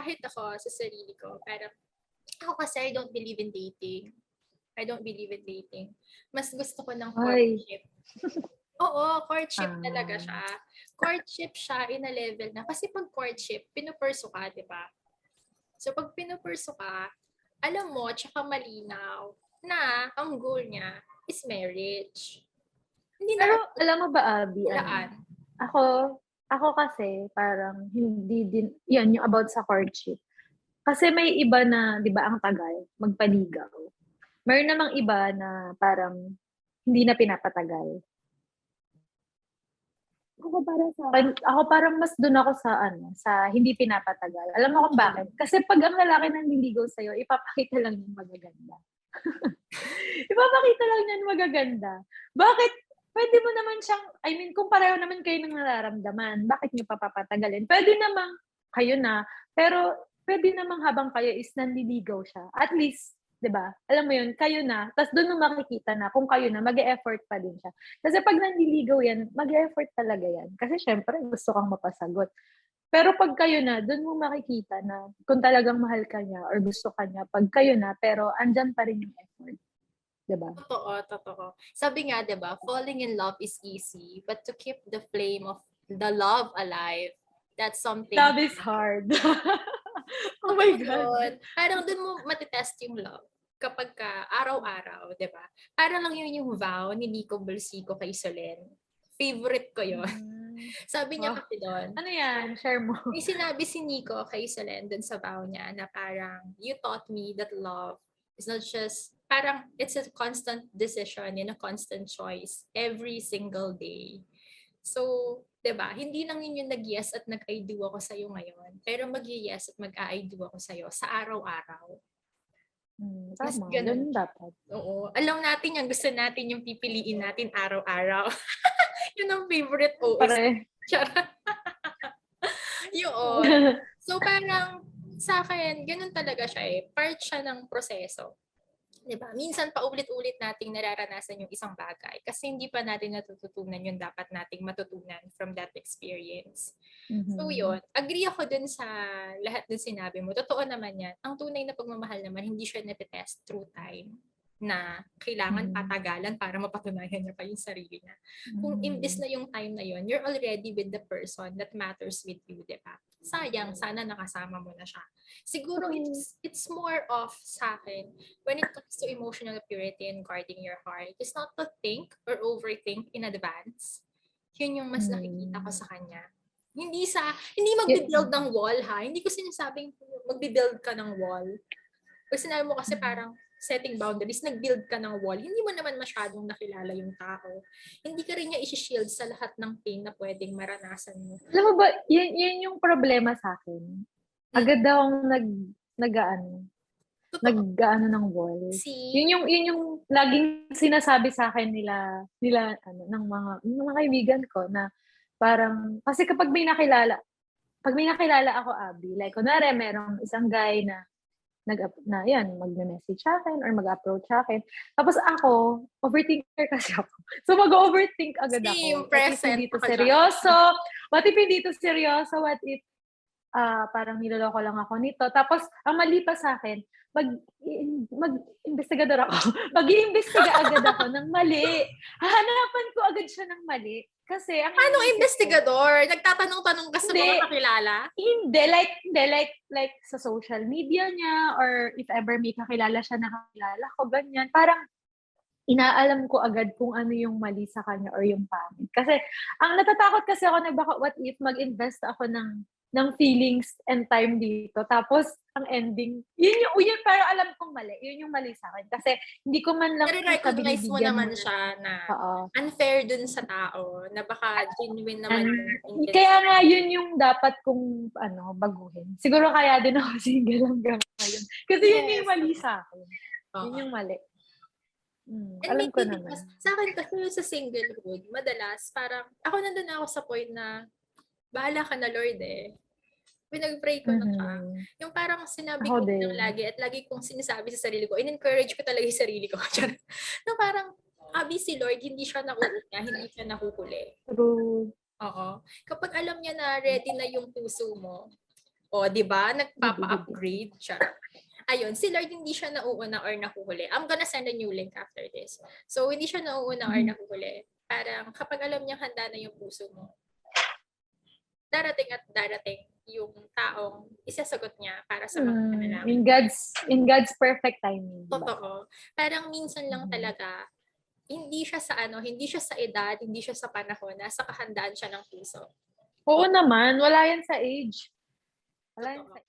kahit ako sa sarili ko, parang ako kasi I don't believe in dating. I don't believe in dating. Mas gusto ko ng Ay. courtship. Oo, courtship talaga Ah. siya. Courtship siya in a level na, kasi pag courtship, pinupurso ka, di ba? So pag pinupurso ka, alam mo, tsaka malinaw na ang goal niya is marriage. Hindi na Pero alam mo ba, Abby, hulaan. ako, ako kasi parang hindi din, yan, yung about sa courtship. Kasi may iba na, di ba, ang tagal, magpaligaw. Meron namang iba na parang hindi na pinapatagal. Ako parang mas dun ako sa sa hindi pinapatagal. Alam mo kung bakit? Kasi pag ang lalaki nang niligaw sa'yo, ipapakita lang yung magaganda. Ipapakita lang niyan magaganda. Bakit? Pwede mo naman siyang, I mean, kung pareho naman kayo ng nararamdaman, bakit niyo papapatagalin? Pwede namang kayo na, pero pwede namang habang kayo is nanliligaw siya. At least, 'di ba? Alam mo 'yun, kayo na, tapos doon mo makikita na kung kayo na, mag-e-effort pa din siya. Kasi pag nanliligaw yan, mag-e-effort talaga yan. Kasi syempre, gusto kang mapasagot. Pero pag kayo na, doon mo makikita na kung talagang mahal ka niya or gusto ka niya, pag kayo na, pero andyan pa rin yung effort. 'Di ba? Totoo, totoo. Sabi nga, 'di ba, falling in love is easy, but to keep the flame of the love alive, that's something. Love is hard. Oh my Totoo God. yun. Parang dun mo matitest yung love kapag ka araw-araw, 'di ba? Parang lang yun yung vow ni Nico Bolsico kay Solen. Favorite ko yun. Sabi niya Wow. kasi doon, Ano yan? Share mo. may sinabi si Nico kay Solen dun sa vow niya na parang, you taught me that love is not just, parang it's a constant decision and a constant choice every single day. So, 'di ba? Hindi lang yun yung nag-yes at nag-I do ako sa iyo ngayon, pero mag-yes at mag-I do ako sa iyo sa araw-araw. Mas Tama, ganun. ganun dapat. Oo. Alam natin yung gusto natin yung pipiliin natin araw-araw. Yun ang favorite OS. Pare. Charot. Yun. So parang sa akin, ganun talaga siya eh. Part siya ng proseso. 'Di ba? Minsan paulit-ulit nating nararanasan yung isang bagay kasi hindi pa natin natututunan yung dapat nating matutunan from that experience. So yun, agree ako dun sa lahat ng sinabi mo. Totoo naman yan. Ang tunay na pagmamahal naman, hindi siya natitest through time na kailangan patagalan para mapatunayan niya pa yung sarili niya. Kung imbis na yung time na yun, you're already with the person that matters with you, di ba? Sayang, sana nakasama mo na siya. Siguro it's more of sa akin, when it comes to emotional purity and guarding your heart, is not to think or overthink in advance. Yun yung mas nakikita ko sa kanya. Hindi magbi-build ng wall ha. Hindi ko sinasabing magbi-build ka ng wall. Pag sinabi mo kasi parang setting boundaries, nag-build ka ng wall, hindi mo naman masyadong nakilala yung tao. Hindi ka rin niya isi-shield sa lahat ng pain na pwedeng maranasan mo. Alam mo ba, yun yung problema sa akin. Agad akong nag-ano ng wall. Yun yung laging sinasabi sa akin nila ng mga kaibigan ko na parang, kasi pag may nakilala ako, Abby, like, kunwari, merong isang guy na magme-message sa akin or mag-approach sa akin. Tapos ako, overthinker kasi ako. So mag-overthink agad ako. What if hindi to seryoso? What if hindi to seryoso? What if parang niloloko lang ako nito? Tapos, ang mali pa sa akin, mag-investigador ako. Mag-iimbestiga agad ako ng mali. Hahanapan ko agad siya ng mali. Kasi, Anong investigador? Nagtatanong-tanong ka sa mga kakilala? Hindi, like sa social media niya or if ever may kakilala siya na kakilala ko, ganyan. Parang inaalam ko agad kung ano yung mali sa kanya or yung pangit. Kasi, ang natatakot kasi ako na baka what if mag-invest ako ng feelings and time dito. Tapos, ang ending, yun parang alam kong mali. Yun yung mali sa akin. Kasi, hindi ko man lang recognize mo naman siya na unfair dun sa tao, na baka genuine naman yung kaya nga, yun yung dapat kong baguhin. Siguro kaya din ako single hanggang ngayon. Kasi yun yung mali sa akin. Yun yung mali. Alam ko naman. Sa akin kasi sa singlehood, madalas, parang, ako nandun ako sa point na, bahala ka na Lord eh. Pinag-pray ko na siya. Yung parang sinabi ko lang lagi at lagi kong sinasabi sa sarili ko, in-encourage ko talaga yung sarili ko. No, parang, Abby, si Lord, hindi siya nakuuna, hindi siya nahuhuli. True. Oo. Kapag alam niya na ready na yung puso mo, O, di ba? Nagpapa-upgrade siya. Ayun, si Lord hindi siya nauuna or nahuhuli. I'm gonna send a new link after this. So, hindi siya nauuna or nahuhuli. Parang kapag alam niyang handa na yung puso mo, darating at darating yung taong isasagot niya para sa mga panalangin. In God's perfect timing. Diba? Totoo. Parang minsan lang talaga, hindi siya sa hindi siya sa edad, hindi siya sa panahon, nasa kahandaan siya ng puso. Oo naman, wala yan sa age. Wala yan Totoo. sa